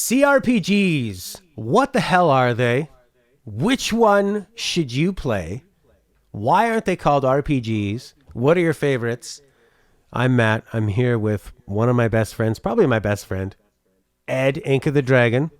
CRPGs. What the hell are they? Which one should you play? Why aren't they called RPGs? What are your favorites? I'm Matt. I'm here with one of my best friends, probably my best friend, Ed, Ink of the Dragon.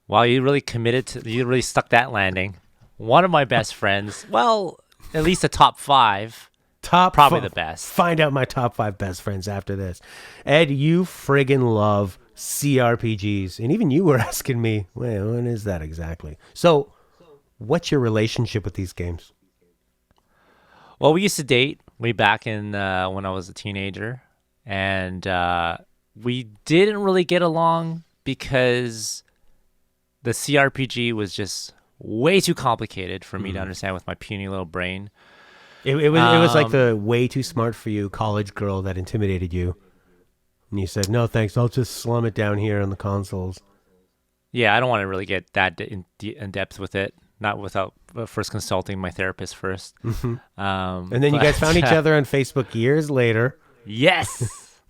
Wow, you really stuck that landing. One of my best friends, well, at least a top five. Probably the best. Find out my top 5 best friends after this. Ed, you friggin' love CRPGs. And even you were asking me, wait, what is that exactly? So, what's your relationship with these games? Well, we used to date way back in when I was a teenager. And we didn't really get along because the CRPG was just way too complicated for me to understand with my puny little brain. It was like the way too smart for you college girl that intimidated you. And you said, no, thanks. I'll just slum it down here on the consoles. Yeah, I don't want to really get that in depth with it. Not without first consulting my therapist first. Mm-hmm. And then you guys found each other on Facebook years later. Yes.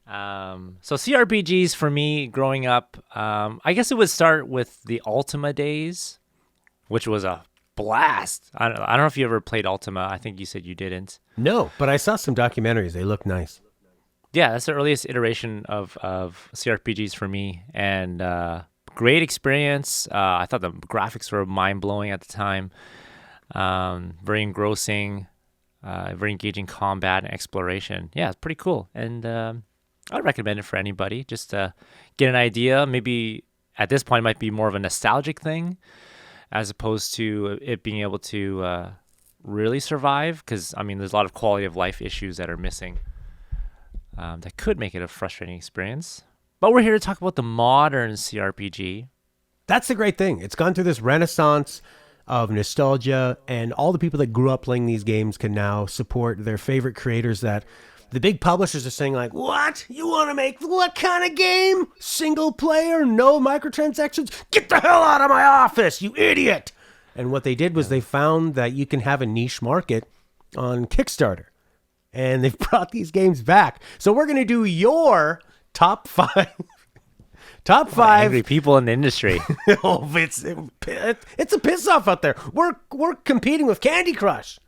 So CRPGs for me growing up, I guess it would start with the Ultima days, which was a blast. I don't know if you ever played Ultima. I think you said you didn't. No, but I saw some documentaries. They look nice. Yeah, that's the earliest iteration of CRPGs for me, and great experience. I thought the graphics were mind-blowing at the time. Very engrossing, very engaging combat and exploration. Yeah, it's pretty cool, and I'd recommend it for anybody. Just to get an idea. Maybe at this point it might be more of a nostalgic thing, as opposed to it being able to really survive. Because, I mean, there's a lot of quality of life issues that are missing that could make it a frustrating experience. But we're here to talk about the modern CRPG. That's the great thing. It's gone through this renaissance of nostalgia, and all the people that grew up playing these games can now support their favorite creators that the big publishers are saying, like, what? You want to make what kind of game? Single player? No microtransactions? Get the hell out of my office, you idiot! And what they did was they found that you can have a niche market on Kickstarter. And they've brought these games back. So we're going to do your top 5. Top 5 angry people in the industry. Oh, it's a piss off out there. We're competing with Candy Crush.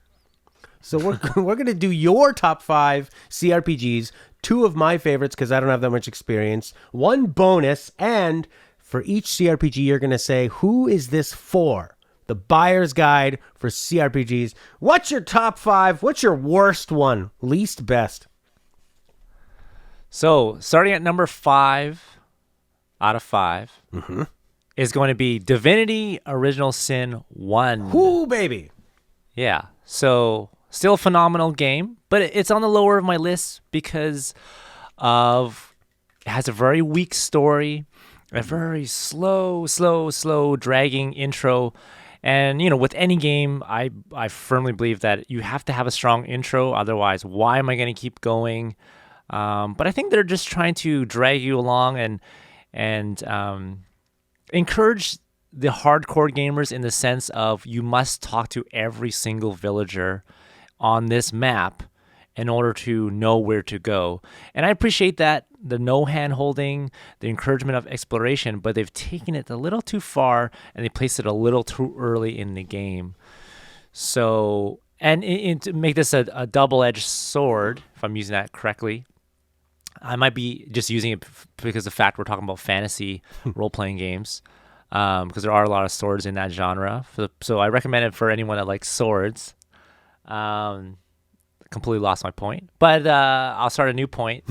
So we're going to do your top 5 CRPGs, 2 of my favorites because I don't have that much experience, 1 bonus, and for each CRPG you're going to say, who is this for? The buyer's guide for CRPGs. What's your top 5? What's your worst one? Least best? So starting at number 5 out of 5 is going to be Divinity Original Sin 1. Whoo, baby. Yeah. So still a phenomenal game, but it's on the lower of my list because of it has a very weak story, a very slow, dragging intro. And, you know, with any game, I firmly believe that you have to have a strong intro. Otherwise, why am I going to keep going? But I think they're just trying to drag you along and encourage the hardcore gamers in the sense of you must talk to every single villager on this map in order to know where to go. And I appreciate that, the no hand-holding, the encouragement of exploration, but they've taken it a little too far and they placed it a little too early in the game. So, and to make this a double-edged sword, if I'm using that correctly, I might be just using it because of the fact we're talking about fantasy role-playing games, because there are a lot of swords in that genre. So I recommend it for anyone that likes swords. Completely lost my point, but I'll start a new point,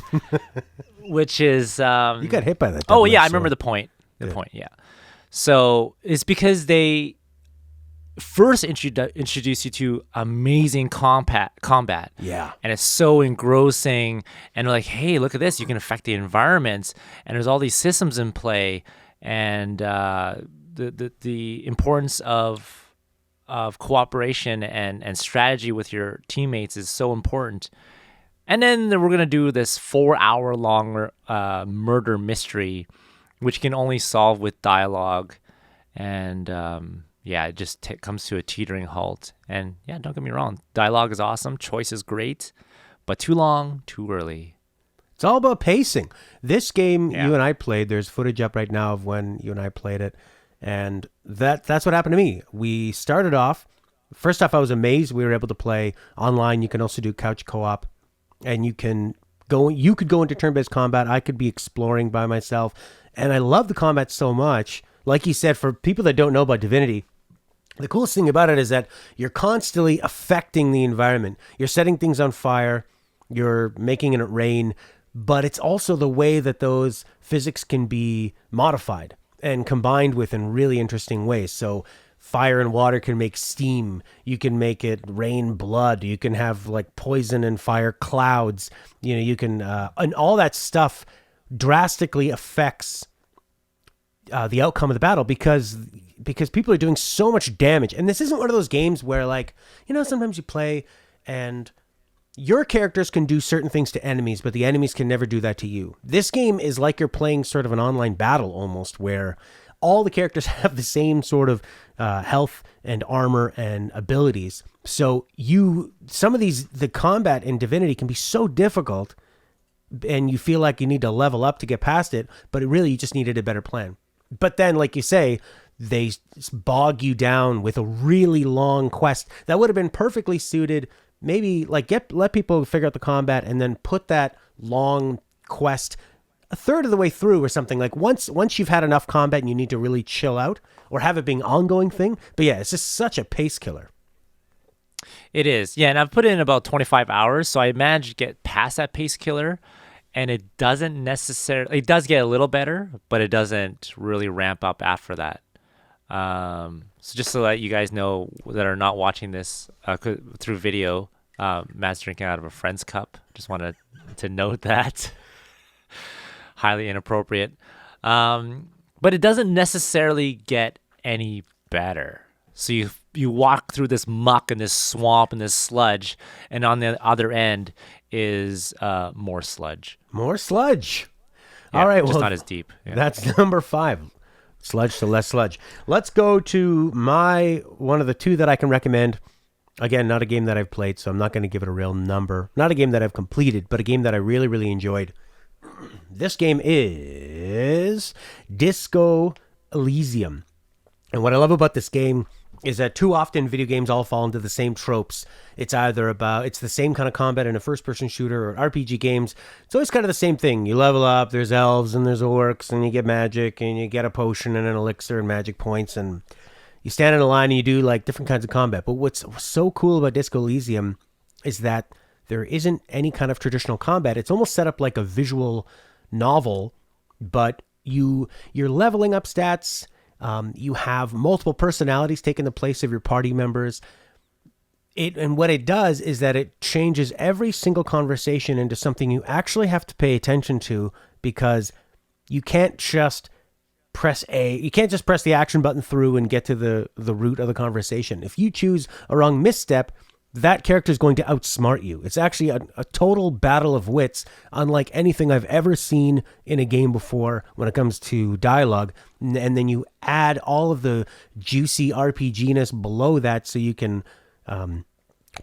which is you got hit by that. Oh yeah, I remember the point. Yeah. So it's because they first introduce you to amazing combat. Yeah. And it's so engrossing, and they're like, hey, look at this, you can affect the environments, and there's all these systems in play, and the importance of cooperation and strategy with your teammates is so important. And then we're going to do this 4-hour long murder mystery, which can only solve with dialogue. And it just comes to a teetering halt. And yeah, don't get me wrong, dialogue is awesome, choice is great, but too long, too early. It's all about pacing. This game Yeah. you and I played, there's footage up right now of when you and I played it. And that's what happened to me. We started off, first off, I was amazed we were able to play online. You can also do couch co-op, and you could go into turn-based combat. I could be exploring by myself. And I love the combat so much. Like you said, for people that don't know about Divinity, the coolest thing about it is that you're constantly affecting the environment. You're setting things on fire, you're making it rain, but it's also the way that those physics can be modified and combined with in really interesting ways. So fire and water can make steam. You can make it rain blood. You can have like poison and fire clouds. You can, and all that stuff drastically affects the outcome of the battle because people are doing so much damage. And this isn't one of those games where like, sometimes you play and your characters can do certain things to enemies, but the enemies can never do that to you. This game is like you're playing sort of an online battle almost, where all the characters have the same sort of health and armor and abilities. So some of the combat in Divinity can be so difficult, and you feel like you need to level up to get past it, but really you just needed a better plan. But then, like you say, they bog you down with a really long quest that would have been perfectly suited. Maybe like let people figure out the combat and then put that long quest a third of the way through or something. Like once you've had enough combat and you need to really chill out or have it being an ongoing thing. But yeah, it's just such a pace killer. It is. Yeah, and I've put in about 25 hours, so I managed to get past that pace killer, and it does get a little better, but it doesn't really ramp up after that. So just to let you guys know that are not watching this through video, Matt's drinking out of a friend's cup. Just wanted to note that. Highly inappropriate. But it doesn't necessarily get any better. So you walk through this muck and this swamp and this sludge, and on the other end is more sludge. More sludge. Yeah, all right, just not as deep. Yeah. That's number 5. Sludge to less sludge. Let's go to one of the 2 that I can recommend. Again, not a game that I've played, so I'm not going to give it a real number. Not a game that I've completed, but a game that I really, really enjoyed. This game is Disco Elysium. And what I love about this game is that too often video games all fall into the same tropes. It's the same kind of combat in a first-person shooter or RPG games. It's always kind of the same thing. You level up, there's elves and there's orcs, and you get magic, and you get a potion and an elixir and magic points, and you stand in a line and you do like different kinds of combat. But what's so cool about Disco Elysium is that there isn't any kind of traditional combat. It's almost set up like a visual novel, but you're leveling up stats. You have multiple personalities taking the place of your party members. And what it does is that it changes every single conversation into something you actually have to pay attention to, because you can't just press the action button through and get to the root of the conversation. If you choose a wrong misstep, that character is going to outsmart you. It's actually a total battle of wits, unlike anything I've ever seen in a game before when it comes to dialogue. And then you add all of the juicy RPG-ness below that, so you can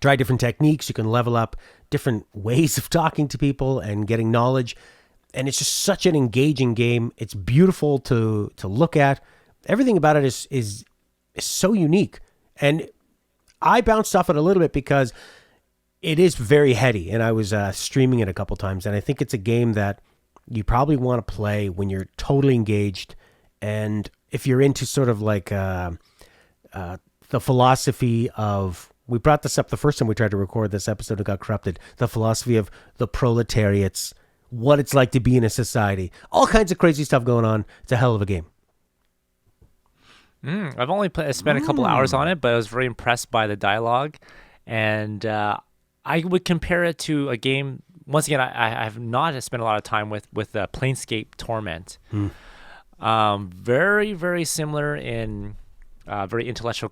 try different techniques. You can level up different ways of talking to people and getting knowledge. And it's just such an engaging game. It's beautiful to look at. Everything about it is so unique. And I bounced off it a little bit because it is very heady, and I was streaming it a couple times, and I think it's a game that you probably want to play when you're totally engaged, and if you're into sort of like the philosophy of, we brought this up the first time we tried to record this episode and got corrupted, the philosophy of the proletariats, what it's like to be in a society, all kinds of crazy stuff going on. It's a hell of a game. I've only spent a couple hours on it, but I was very impressed by the dialogue, and I would compare it to a game. Once again, I have not spent a lot of time with Planescape Torment. Very, very similar in very intellectual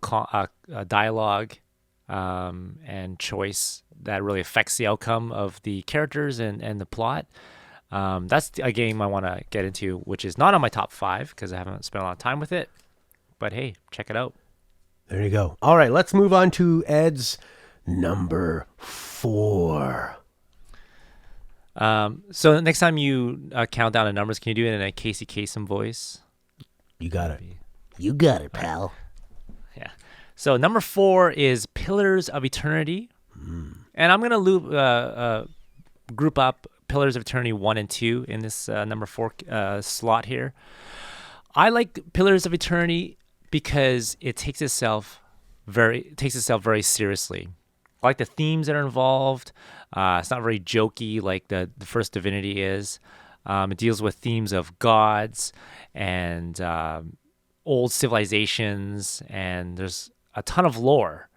dialogue and choice that really affects the outcome of the characters and the plot. That's a game I want to get into, which is not on my top 5 because I haven't spent a lot of time with it. But hey, check it out. There you go. All right, let's move on to Ed's number 4. So next time you count down the numbers, can you do it in a Casey Kasem voice? You got it. You got it, pal. Yeah. So number 4 is Pillars of Eternity. And I'm going to group up Pillars of Eternity 1 and 2 in this number 4 slot here. I like Pillars of Eternity because it takes itself very seriously. I like the themes that are involved. It's not very jokey like the first Divinity is. It deals with themes of gods and old civilizations, and there's a ton of lore.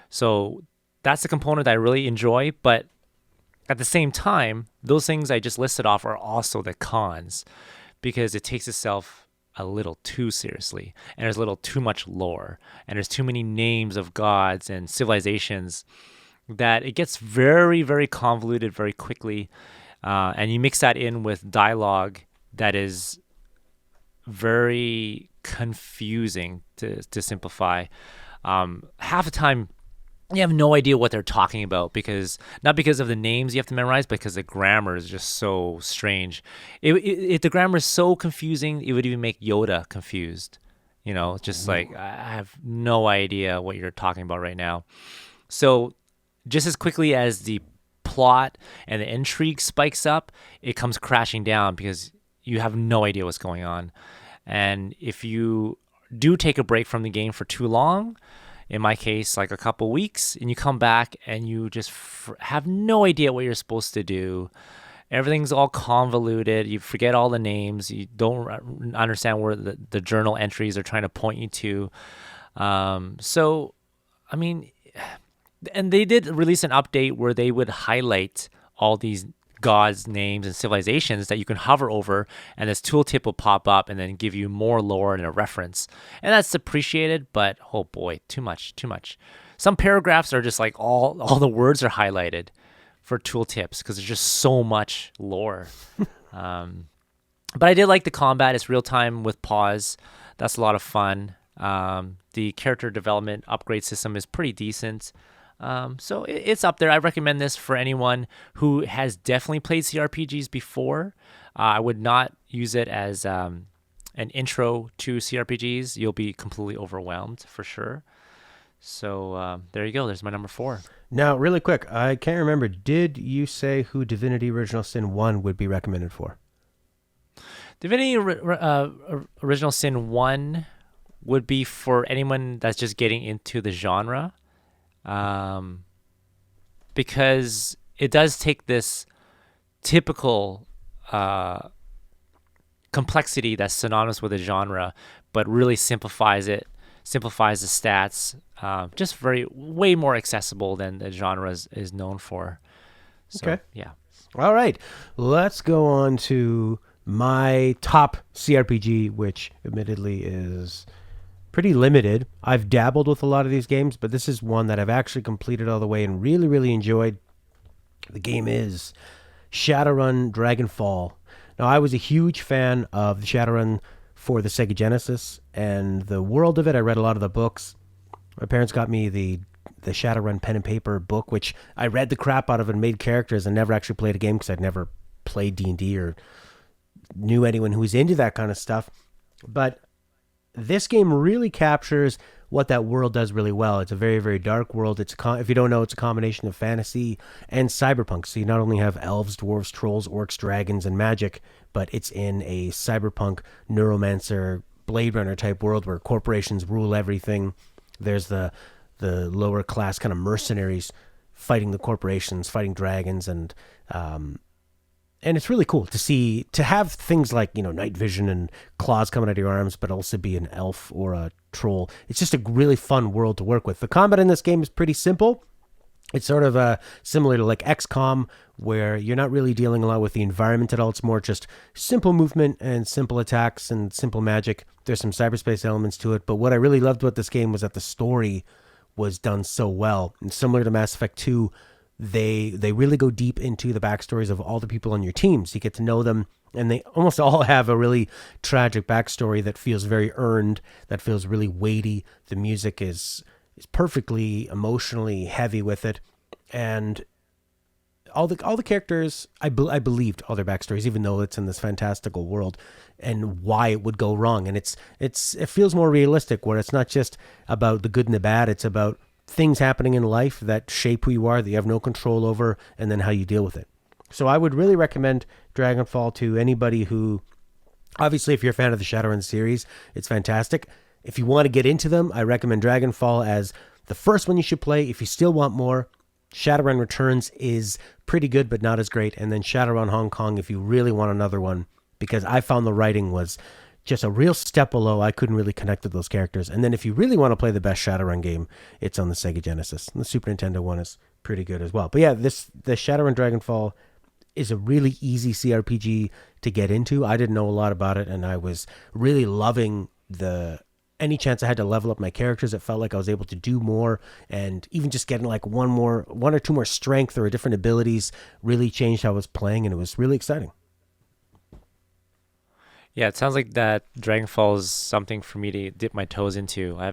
So that's the component that I really enjoy, but at the same time, those things I just listed off are also the cons because it takes itself a little too seriously, and there's a little too much lore, and there's too many names of gods and civilizations that it gets very, very convoluted very quickly. And you mix that in with dialogue that is very confusing to simplify. Half the time, you have no idea what they're talking about not because of the names you have to memorize, but because the grammar is just so strange. If the grammar is so confusing, it would even make Yoda confused. Just like, I have no idea what you're talking about right now. So just as quickly as the plot and the intrigue spikes up, it comes crashing down because you have no idea what's going on. And if you do take a break from the game for too long, in my case, like a couple weeks, and you come back and you just have no idea what you're supposed to do. Everything's all convoluted. You forget all the names. You don't understand where the journal entries are trying to point you to. So, I mean, and they did release an update where they would highlight all these gods' names and civilizations that you can hover over, and this tooltip will pop up and then give you more lore and a reference. And that's appreciated, but oh boy, too much. Some paragraphs are just like all the words are highlighted for tooltips because there's just so much lore. But I did like the combat. It's real time with pause. That's a lot of fun. The character development upgrade system is pretty decent. So it's up there. I recommend this for anyone who has definitely played CRPGs before. I would not use it as an intro to CRPGs. You'll be completely overwhelmed for sure. So there you go. There's my number 4. Now, really quick, I can't remember. Did you say who Divinity Original Sin 1 would be recommended for? Divinity Original Sin 1 would be for anyone that's just getting into the genre. Because it does take this typical complexity that's synonymous with the genre, but really simplifies the stats, just way more accessible than the genre is known for. So, okay. Yeah. All right. Let's go on to my top CRPG, which admittedly is pretty limited. I've dabbled with a lot of these games, but this is one that I've actually completed all the way and really, really enjoyed. The game is Shadowrun Dragonfall. Now, I was a huge fan of Shadowrun for the Sega Genesis and the world of it. I read a lot of the books. My parents got me the Shadowrun pen and paper book, which I read the crap out of and made characters and never actually played a game because I'd never played D&D or knew anyone who was into that kind of stuff. But this game really captures what that world does really well. It's a very, very dark world. If you don't know, it's a combination of fantasy and cyberpunk. So you not only have elves, dwarves, trolls, orcs, dragons, and magic, but it's in a cyberpunk neuromancer, Blade Runner type world where corporations rule everything. There's the lower class kind of mercenaries fighting the corporations, fighting dragons, and it's really cool to have things like, night vision and claws coming out of your arms, but also be an elf or a troll. It's just a really fun world to work with. The combat in this game is pretty simple. It's sort of similar to like XCOM, where you're not really dealing a lot with the environment at all. It's more just simple movement and simple attacks and simple magic. There's some cyberspace elements to it, but what I really loved about this game was that the story was done so well. And similar to Mass Effect 2, they really go deep into the backstories of all the people on your teams. You get to know them, and they almost all have a really tragic backstory that feels very earned, that feels really weighty. The music is perfectly emotionally heavy with it, and all the characters, I believed all their backstories, even though it's in this fantastical world, and why it would go wrong. And it feels more realistic, where it's not just about the good and the bad. It's about things happening in life that shape who you are, that you have no control over, and then how you deal with it. So I would really recommend Dragonfall to anybody who, obviously, if you're a fan of the Shadowrun series, it's fantastic. If you want to get into them, I recommend Dragonfall as the first one you should play. If you still want more, Shadowrun Returns is pretty good, but not as great. And then Shadowrun Hong Kong, if you really want another one, because I found the writing was just a real step below. I couldn't really connect with those characters. And then if you really want to play the best Shadowrun game, it's on the Sega Genesis. And the Super Nintendo one is pretty good as well. But yeah, the Shadowrun Dragonfall is a really easy CRPG to get into. I didn't know a lot about it, and I was really loving any chance I had to level up my characters. It felt like I was able to do more, and even just getting like one or two more strength or different abilities really changed how I was playing, and it was really exciting. Yeah, it sounds like that Dragonfall is something for me to dip my toes into. I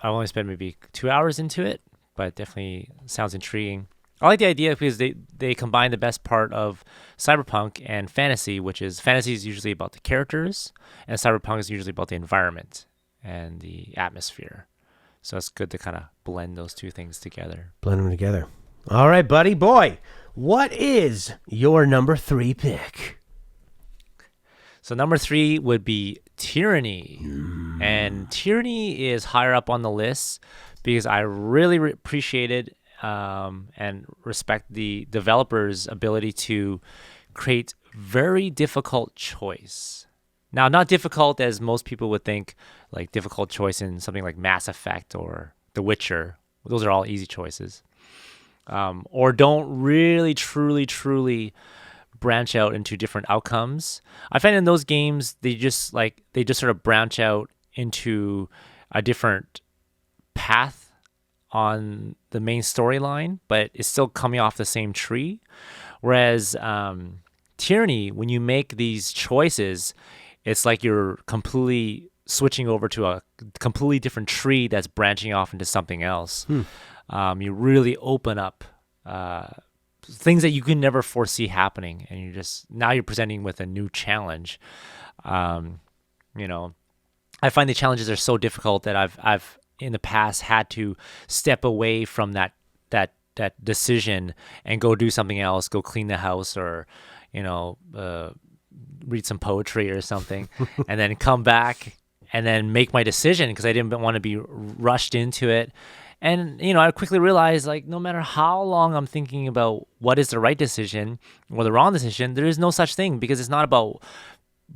only spent maybe 2 hours into it, but it definitely sounds intriguing. I like the idea because they combine the best part of cyberpunk and fantasy, which is fantasy is usually about the characters, and cyberpunk is usually about the environment and the atmosphere. So it's good to kind of blend those two things together. Blend them together. All right, buddy boy. What is your number 3 pick? So number 3 would be Tyranny. And Tyranny is higher up on the list because I really appreciated and respect the developers' ability to create very difficult choice. Now, not difficult as most people would think, like difficult choice in something like Mass Effect or The Witcher. Those are all easy choices. Or don't really, truly branch out into different outcomes. I find in those games, they just sort of branch out into a different path on the main storyline, but it's still coming off the same tree. Whereas Tyranny, when you make these choices, it's like you're completely switching over to a completely different tree that's branching off into something else. You really open up things that you could never foresee happening, and you're presenting with a new challenge. I find the challenges are so difficult that I've in the past had to step away from that decision and go do something else, go clean the house, or read some poetry or something, and then come back and then make my decision because I didn't want to be rushed into it. And, I quickly realized, like, no matter how long I'm thinking about what is the right decision or the wrong decision, there is no such thing, because it's not about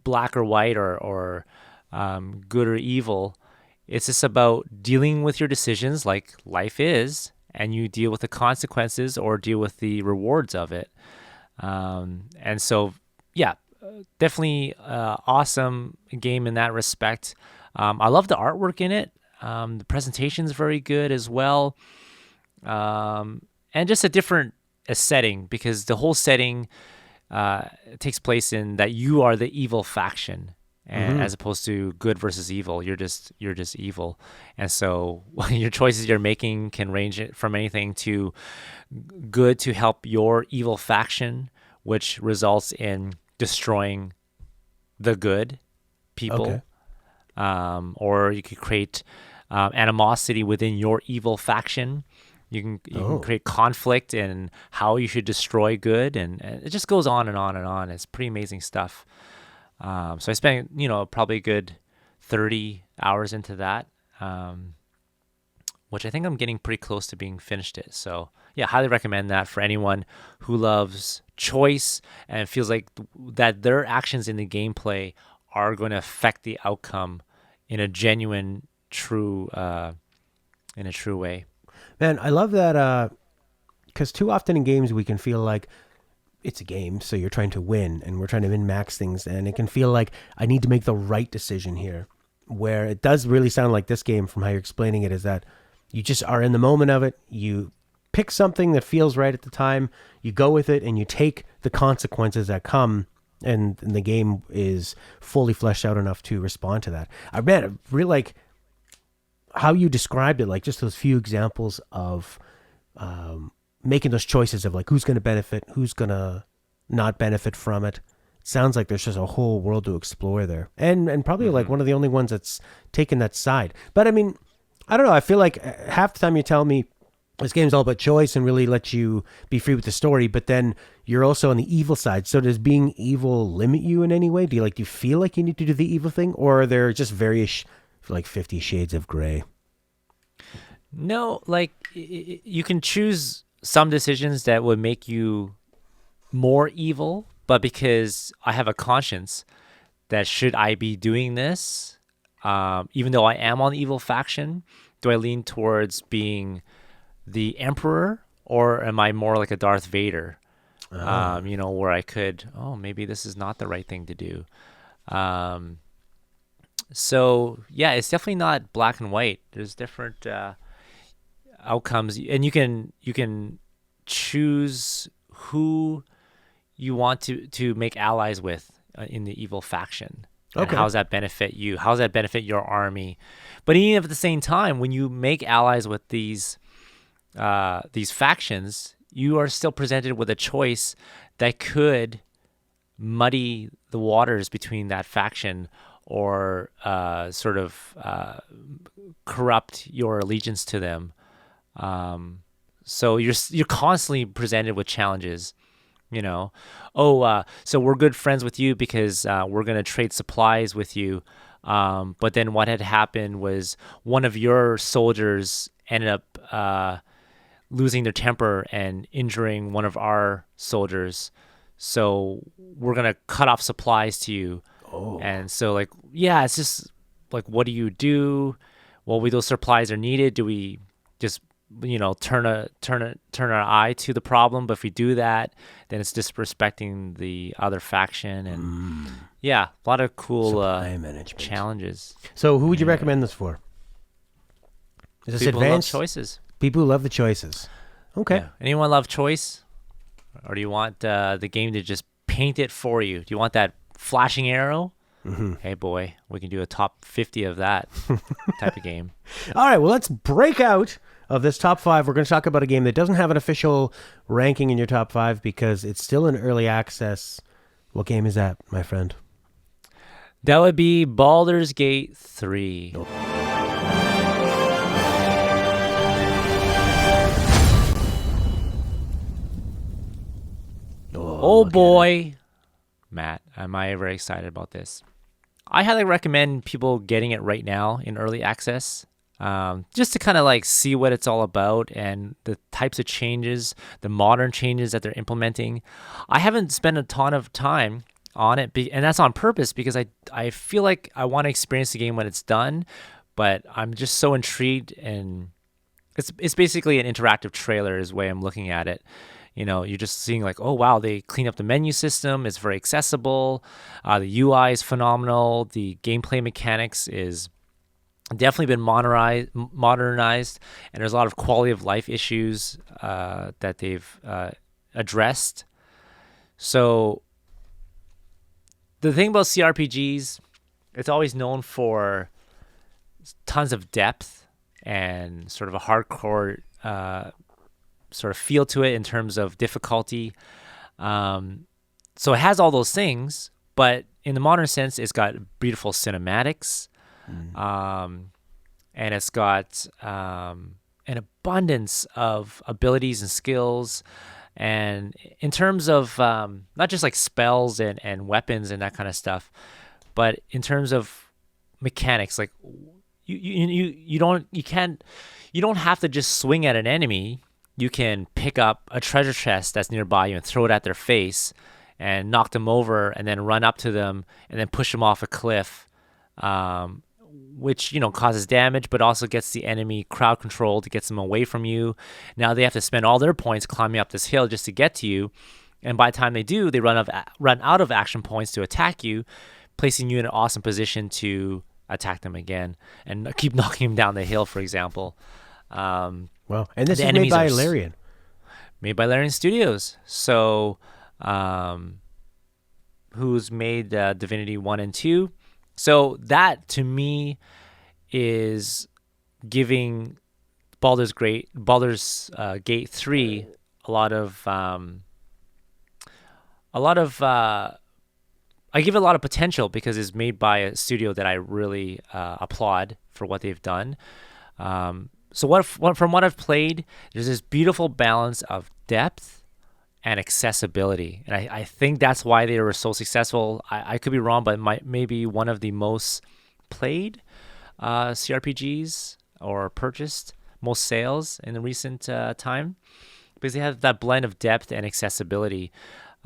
black or white or good or evil. It's just about dealing with your decisions like life is, and you deal with the consequences or deal with the rewards of it. And so, yeah, definitely awesome game in that respect. I love the artwork in it. The presentation is very good as well. And just a different setting, because the whole setting takes place in that you are the evil faction, and as opposed to good versus evil. You're just evil. And so your choices you're making can range from anything to good to help your evil faction, which results in destroying the good people. Okay. Or you could create animosity within your evil faction. You can create conflict in how you should destroy good, and it just goes on and on and on. It's pretty amazing stuff. So I spent probably a good 30 hours into that, which I think I'm getting pretty close to being finished it. So yeah, highly recommend that for anyone who loves choice and feels like that their actions in the gameplay are going to affect the outcome in a genuine, true way. Man, I love that, because too often in games we can feel like it's a game, so you're trying to win, and we're trying to min-max things, and it can feel like I need to make the right decision here, where it does really sound like this game, from how you're explaining it, is that you just are in the moment of it, you pick something that feels right at the time, you go with it, and you take the consequences that come, and the game is fully fleshed out enough to respond to that. I really like how you described it, like just those few examples of making those choices of like who's going to benefit, who's going to not benefit from it. It sounds like there's just a whole world to explore there, and probably like one of the only ones that's taken that side. But I mean, I don't know. I feel like half the time you tell me this game's all about choice and really let you be free with the story, but then you're also on the evil side. So does being evil limit you in any way? Do you feel like you need to do the evil thing, or are there just various like 50 Shades of Grey? No, like you can choose some decisions that would make you more evil, but because I have a conscience that should I be doing this, even though I am on the evil faction, do I lean towards being the Emperor, or am I more like a Darth Vader? Where I could, maybe this is not the right thing to do. So yeah, it's definitely not black and white. There's different outcomes, and you can choose who you want to make allies with in the evil faction. Okay. And how does that benefit you? How does that benefit your army? But even at the same time, when you make allies with these factions, you are still presented with a choice that could muddy the waters between that faction, or corrupt your allegiance to them. So you're constantly presented with challenges. So we're good friends with you because we're going to trade supplies with you. But then what had happened was one of your soldiers ended up losing their temper and injuring one of our soldiers. So we're going to cut off supplies to you. Oh. And so it's just like, what do you do? Well, those supplies are needed. Do we just turn our eye to the problem? But if we do that, then it's disrespecting the other faction. And a lot of cool challenges. So who would you recommend this for? Is this People advanced? Who love choices. People who love the choices. Okay. Yeah. Anyone love choice? Or do you want the game to just paint it for you? Do you want that flashing arrow? Mm-hmm. Hey boy, we can do a top 50 of that type of game. All right, well, let's break out of this top 5. We're going to talk about a game that doesn't have an official ranking in your top 5 because it's still in early access. What game is that, my friend? That would be Baldur's Gate 3. Oh boy, Matt, am I very excited about this. I highly recommend people getting it right now in early access, just to kind of see what it's all about and the types of changes, the modern changes that they're implementing. I haven't spent a ton of time on it, and that's on purpose because I feel like I want to experience the game when it's done, but I'm just so intrigued, and it's basically an interactive trailer is the way I'm looking at it. You're just seeing oh, wow, they clean up the menu system. It's very accessible. The UI is phenomenal. The gameplay mechanics is definitely been modernized, and there's a lot of quality of life issues that they've addressed. So the thing about CRPGs, it's always known for tons of depth and sort of a hardcore sort of feel to it in terms of difficulty. So it has all those things, but in the modern sense, it's got beautiful cinematics, and it's got an abundance of abilities and skills. And in terms of not just spells and weapons and that kind of stuff, but in terms of mechanics, you don't have to just swing at an enemy. You can pick up a treasure chest that's nearby you and throw it at their face and knock them over, and then run up to them and then push them off a cliff, which causes damage, but also gets the enemy crowd controlled, gets them away from you. Now they have to spend all their points climbing up this hill just to get to you, and by the time they do, they run out of action points to attack you, placing you in an awesome position to attack them again and keep knocking them down the hill, for example. Well, and this is made by Larian. Made by Larian Studios. So, who's made Divinity 1 and 2. So that, to me, is giving Baldur's Gate 3 a lot of I give it a lot of potential because it's made by a studio that I really applaud for what they've done. So from what I've played, there's this beautiful balance of depth and accessibility, and I think that's why they were so successful. I could be wrong, but maybe one of the most played CRPGs or purchased, most sales in the recent time, because they have that blend of depth and accessibility.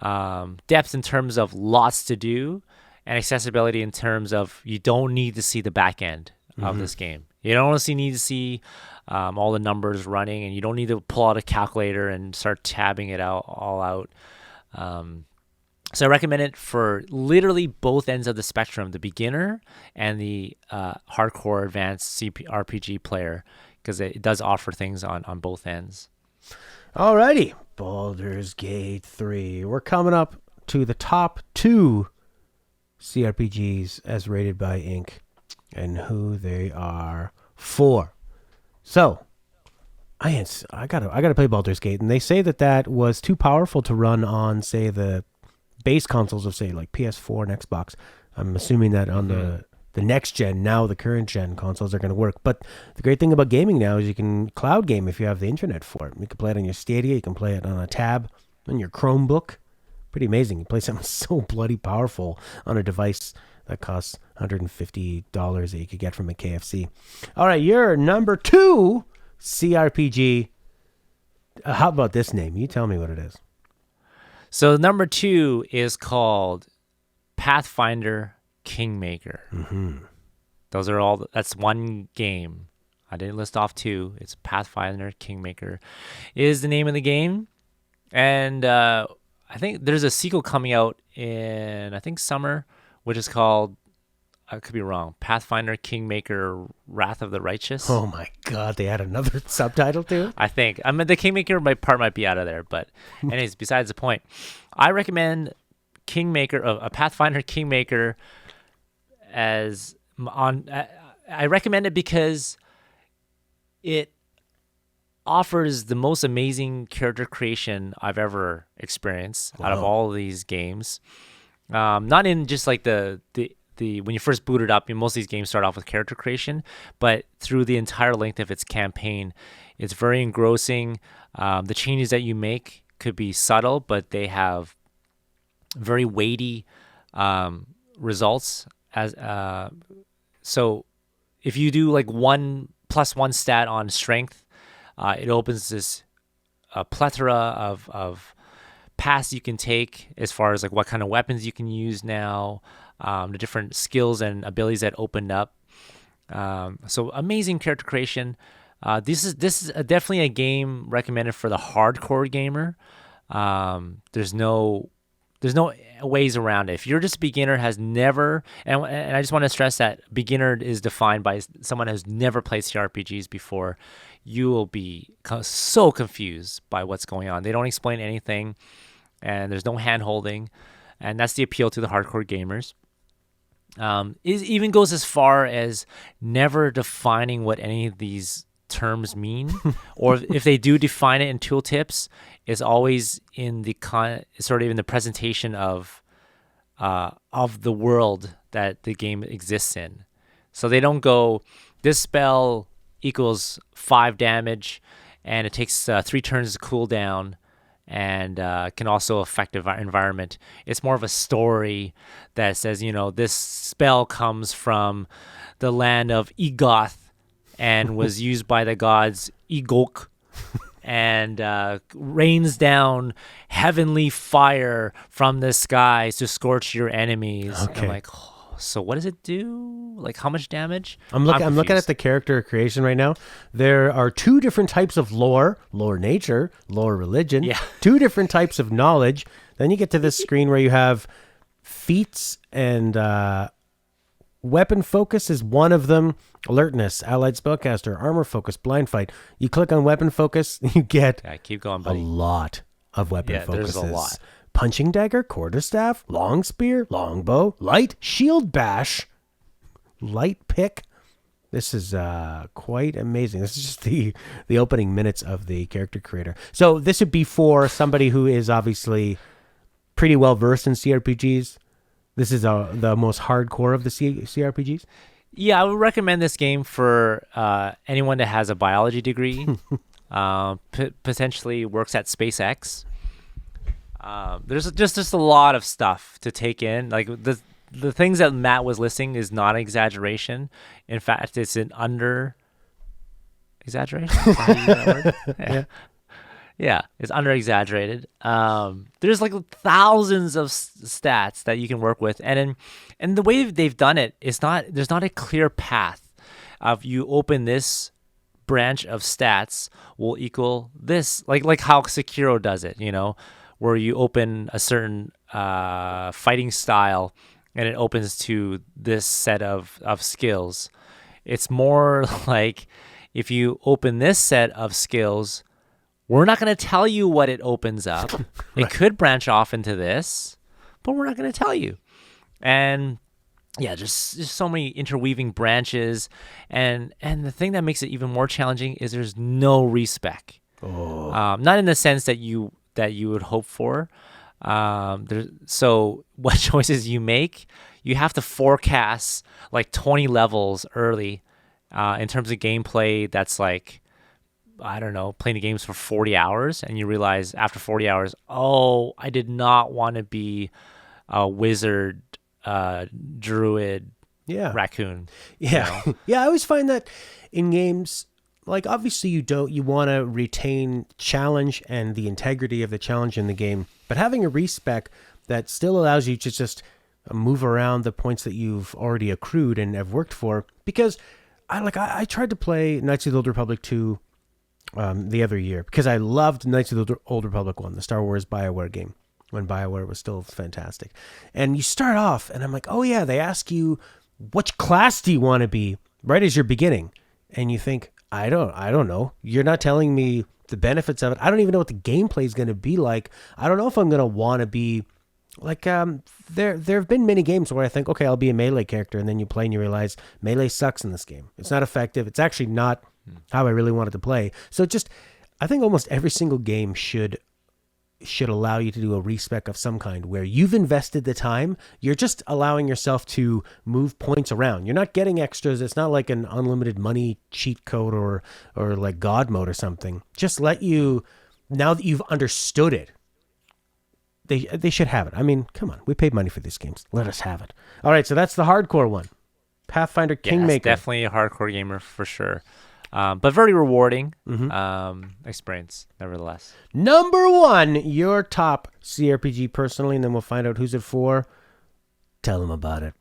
Depth in terms of lots to do, and accessibility in terms of you don't need to see the back end of this game. You don't honestly need to see all the numbers running, and you don't need to pull out a calculator and start tabbing it all out. So I recommend it for literally both ends of the spectrum, the beginner and the hardcore advanced CRPG player, because it does offer things on both ends. Alrighty, Baldur's Gate 3. We're coming up to the top 2 CRPGs as rated by Inc. and who they are for. So, I gotta play Baldur's Gate, and they say that was too powerful to run on, say, the base consoles of, say, like PS4 and Xbox. I'm assuming that on the next gen, now the current gen consoles are going to work. But the great thing about gaming now is you can cloud game if you have the internet for it. You can play it on your Stadia, you can play it on a tab, on your Chromebook. Pretty amazing. You play something so bloody powerful on a device that costs $150 that you could get from a KFC. All right, your number 2 CRPG. How about this name? You tell me what it is. So number 2 is called Pathfinder Kingmaker. Those are all. That's one game. I didn't list off 2. It's Pathfinder Kingmaker is the name of the game, and I think there's a sequel coming out in summer, which is called, I could be wrong, Pathfinder Kingmaker Wrath of the Righteous. Oh my God, they had another subtitle to it? I think. I mean, the Kingmaker part might be out of there, but anyways, besides the point. I recommend a Pathfinder Kingmaker I recommend it because it offers the most amazing character creation I've ever experienced out of all of these games. Not in just like the when you first boot it up, most of these games start off with character creation, but through the entire length of its campaign, it's very engrossing. The changes that you make could be subtle, but they have very weighty results. So if you do like 1+1 stat on strength, it opens this plethora of paths you can take as far as like what kind of weapons you can use now, the different skills and abilities that opened up. So amazing character creation. This is definitely a game recommended for the hardcore gamer. There's no ways around it. If you're just a beginner, has never, and I just want to stress that beginner is defined by someone who's never played CRPGs before, you will be so confused by what's going on. They don't explain anything, and there's no hand-holding, and that's the appeal to the hardcore gamers. It even goes as far as never defining what any of these terms mean, or if they do define it in tooltips, it's always in the sort of in the presentation of the world that the game exists in. So they don't go, this spell equals 5 damage, and it takes 3 turns to cool down, and can also affect the environment. It's more of a story that says, this spell comes from the land of Egoth and was used by the gods Egok and rains down heavenly fire from the skies to scorch your enemies. Okay. I'm like, so what does it do? Like, how much damage? I'm looking at the character creation right now. There are 2 different types of lore nature, lore religion, 2 different types of knowledge. Then you get to this screen where you have feats and weapon focus is one of them. Alertness, allied spellcaster, armor focus, blind fight. You click on weapon focus, you get keep going, buddy. a lot of weapon focuses. There's a lot. Punching dagger, quarterstaff, long spear, longbow, light shield bash, light pick, This is quite amazing. This is just the opening minutes of the character creator. So this would be for somebody who is obviously pretty well versed in CRPGs. This is the most hardcore of the CRPGs. Yeah, I would recommend this game for anyone that has a biology degree, potentially works at SpaceX. There's just a lot of stuff to take in. Like the things that Matt was listing is not an exaggeration. In fact, it's an under exaggeration. Is that how you use that word? Yeah. Yeah, it's under exaggerated. There's like thousands of stats that you can work with, and the way they've done it is there's not a clear path of you open this branch of stats will equal this, like how Sekiro does it, where you open a certain fighting style and it opens to this set of skills. It's more like if you open this set of skills, we're not going to tell you what it opens up. Right. It could branch off into this, but we're not going to tell you. And yeah, just so many interweaving branches. And the thing that makes it even more challenging is there's no respec. Oh. Not in the sense that you would hope for. So what choices you make, you have to forecast like 20 levels early in terms of gameplay. That's like, I don't know, playing the games for 40 hours, and you realize after 40 hours, oh, I did not want to be a wizard, druid, raccoon. Yeah. Yeah, I always find that in games, like obviously you want to retain challenge and the integrity of the challenge in the game, but having a respec that still allows you to just move around the points that you've already accrued and have worked for, because I tried to play Knights of the Old Republic 2 the other year because I loved Knights of the Old Republic 1, the Star Wars BioWare game, when BioWare was still fantastic. And you start off and I'm like, oh yeah, they ask you which class do you want to be right as you're beginning, and you think, I don't know. You're not telling me the benefits of it. I don't even know what the gameplay is going to be like. I don't know if I'm going to want to be like there have been many games where I think, okay, I'll be a melee character, and then you play and you realize melee sucks in this game. It's not effective. It's actually not how I really wanted to play. So I think almost every single game should allow you to do a respec of some kind where you've invested the time. You're just allowing yourself to move points around. You're not getting extras. It's not like an unlimited money cheat code or like God mode or something. Just let you, now that you've understood it, they should have it. I mean, come on. We paid money for these games. Let us have it. All right, so that's the hardcore one. Pathfinder Kingmaker. Yeah, definitely a hardcore gamer for sure. But very rewarding experience, nevertheless. Number 1, your top CRPG personally, and then we'll find out who's it for. Tell them about it.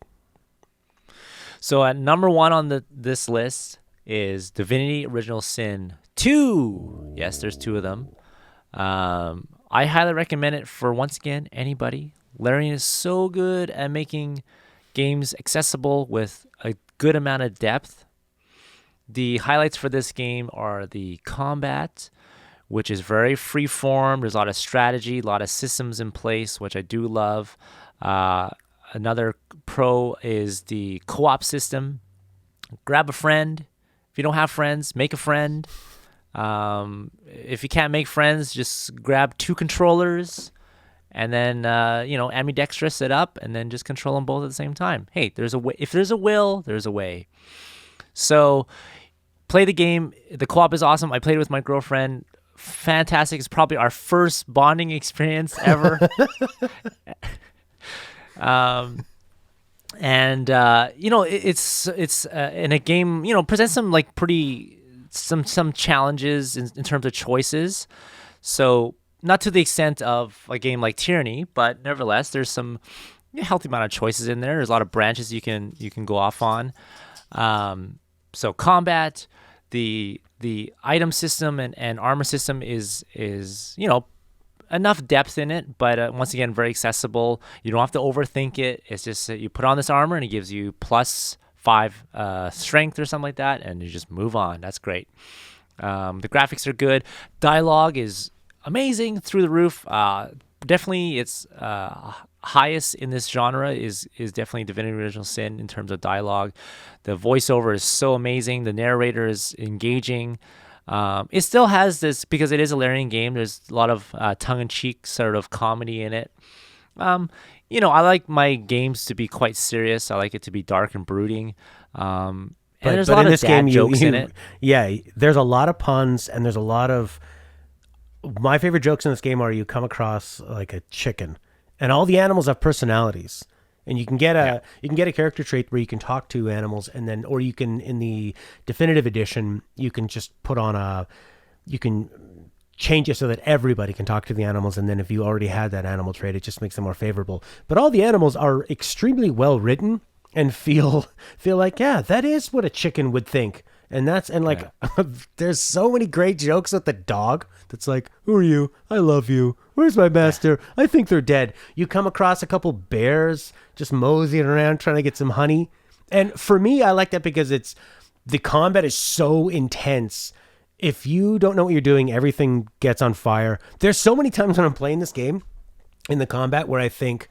So at number 1 on this list is Divinity Original Sin 2. Yes, there's 2 of them. I highly recommend it for, once again, anybody. Larian is so good at making games accessible with a good amount of depth. The highlights for this game are the combat, which is very free-form. There's a lot of strategy, a lot of systems in place, which I do love. Another pro is the co-op system. Grab a friend. If you don't have friends, make a friend. If you can't make friends, just grab 2 controllers and then, ambidextrous it up and then just control them both at the same time. Hey, there's a way. If there's a will, there's a way. So play the game. The co-op is awesome. I played it with my girlfriend. Fantastic. It's probably our first bonding experience ever. It's in a game, presents some like some challenges in terms of choices. So not to the extent of a game like Tyranny, but nevertheless, there's some healthy amount of choices in there. There's a lot of branches you can go off on. So combat, the item system and armor system is enough depth in it, but once again, very accessible. You don't have to overthink it. It's just you put on this armor and it gives you +5 strength or something like that, and you just move on. That's great. The graphics are good. Dialogue is amazing, through the roof. Definitely, it's highest in this genre is definitely Divinity Original Sin in terms of dialogue. The voiceover is so amazing. The narrator is engaging. It still has this, because it is a Larian game, there's a lot of tongue-in-cheek sort of comedy in it. I like my games to be quite serious. I like it to be dark and brooding. And there's a lot of dad jokes in it. Yeah, there's a lot of puns, and there's a lot of... My favorite jokes in this game are you come across like a chicken, and all the animals have personalities. And you can get a character trait where you can talk to animals, and then, or you can, in the definitive edition, you can just put on you can change it so that everybody can talk to the animals, and then if you already had that animal trait, it just makes them more favorable. But all the animals are extremely well written and feel like, yeah, that is what a chicken would think. And there's so many great jokes with the dog that's like, who are you? I love you. Where's my master? I think they're dead. You come across a couple bears just moseying around trying to get some honey. And for me, I like that because the combat is so intense. If you don't know what you're doing, everything gets on fire. There's so many times when I'm playing this game in the combat where I think,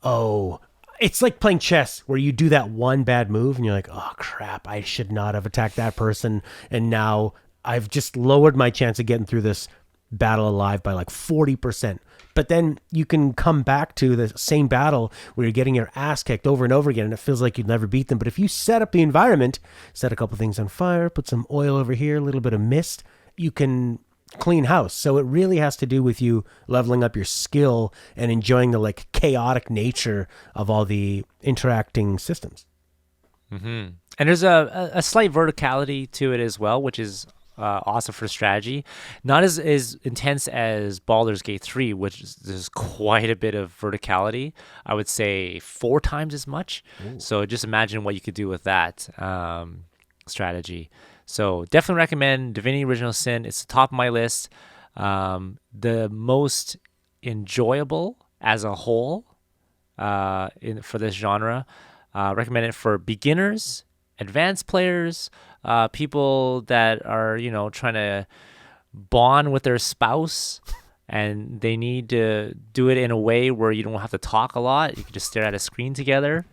oh, it's like playing chess where you do that one bad move and you're like, oh crap, I should not have attacked that person. And now I've just lowered my chance of getting through this battle alive by like 40%. But then you can come back to the same battle where you're getting your ass kicked over and over again and it feels like you'd never beat them. But if you set up the environment, set a couple things on fire, put some oil over here, a little bit of mist, you can clean house. So it really has to do with you leveling up your skill and enjoying the like chaotic nature of all the interacting systems. Mm-hmm. And there's a slight verticality to it as well, which is awesome for strategy. Not as intense as Baldur's Gate 3, which there's quite a bit of verticality. I would say 4 times as much. Ooh. So just imagine what you could do with that strategy. So definitely recommend Divinity Original Sin. It's the top of my list. The most enjoyable as a whole for this genre. Recommend it for beginners, advanced players, people that are, trying to bond with their spouse and they need to do it in a way where you don't have to talk a lot. You can just stare at a screen together.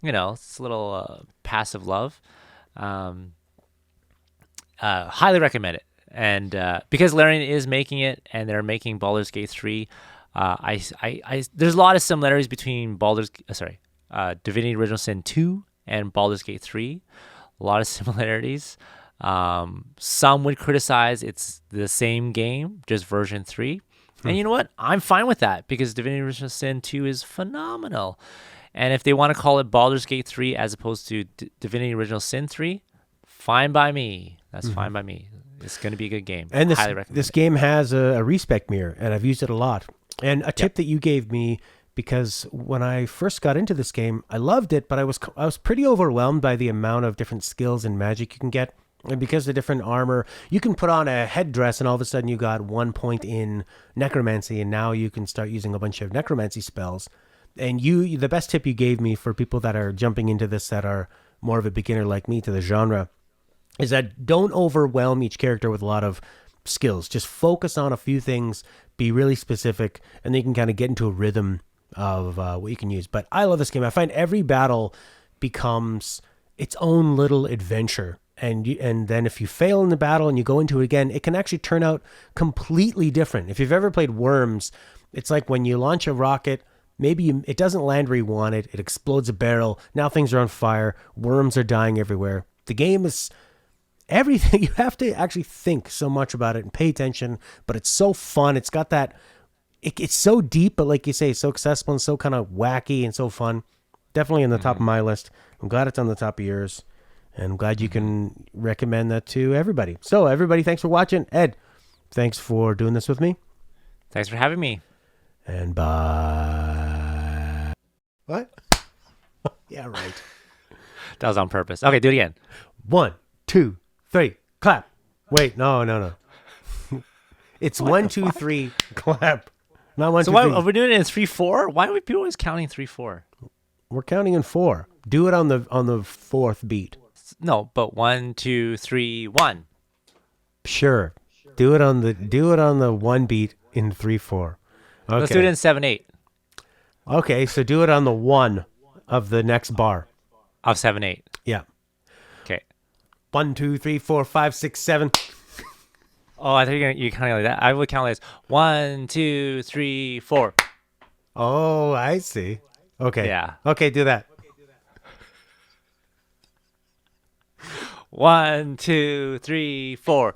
It's a little passive love. Highly recommend it. And because Larian is making it and they're making Baldur's Gate 3, there's a lot of similarities between Divinity Original Sin 2 and Baldur's Gate 3. A lot of similarities. Some would criticize it's the same game, just version 3. And you know what? I'm fine with that because Divinity Original Sin 2 is phenomenal. And if they want to call it Baldur's Gate 3 as opposed to Divinity Original Sin 3, fine by me. That's fine by me. It's going to be a good game. And Highly recommend this game has a respec mirror, and I've used it a lot. And a tip that you gave me, because when I first got into this game, I loved it, but I was pretty overwhelmed by the amount of different skills and magic you can get. And because the different armor, you can put on a headdress and all of a sudden you got 1 point in necromancy, and now you can start using a bunch of necromancy spells. And the best tip you gave me for people that are jumping into this that are more of a beginner like me to the genre is that don't overwhelm each character with a lot of skills. Just focus on a few things, be really specific, and then you can kind of get into a rhythm of what you can use. But I love this game. I find every battle becomes its own little adventure. And then if you fail in the battle and you go into it again, it can actually turn out completely different. If you've ever played Worms, it's like when you launch a rocket, maybe it doesn't land where you want it. It explodes a barrel. Now things are on fire. Worms are dying everywhere. The game is everything. You have to actually think so much about it and pay attention, but it's so fun. It's got that, it's so deep, but like you say, it's so accessible and so kind of wacky and so fun. Definitely on the top of my list. I'm glad it's on the top of yours, and I'm glad you can recommend that to everybody. So everybody, thanks for watching. Ed, thanks for doing this with me. Thanks for having me. And bye. What? Yeah, right. That was on purpose. Okay, do it again. 1, 2, 3, clap. Wait, no. It's 1, 2, 3, clap. Not 1, 2, 3. So why are we doing it in 3/4? Why are people always counting 3/4? We're counting in 4. Do it on the fourth beat. No, but 1, 2, 3, 1. Sure. Do it on the 1 beat in 3/4. Okay. Let's do it in 7/8. Okay, so do it on the 1 of the next bar. Of 7, 8. Yeah. Okay. 1, 2, 3, 4, 5, 6, 7. Oh, I think you counting like that. I would count like this: 1, 2, 3, 4. Oh, I see. Okay. Yeah. Okay, do that. 1, 2, 3, 4.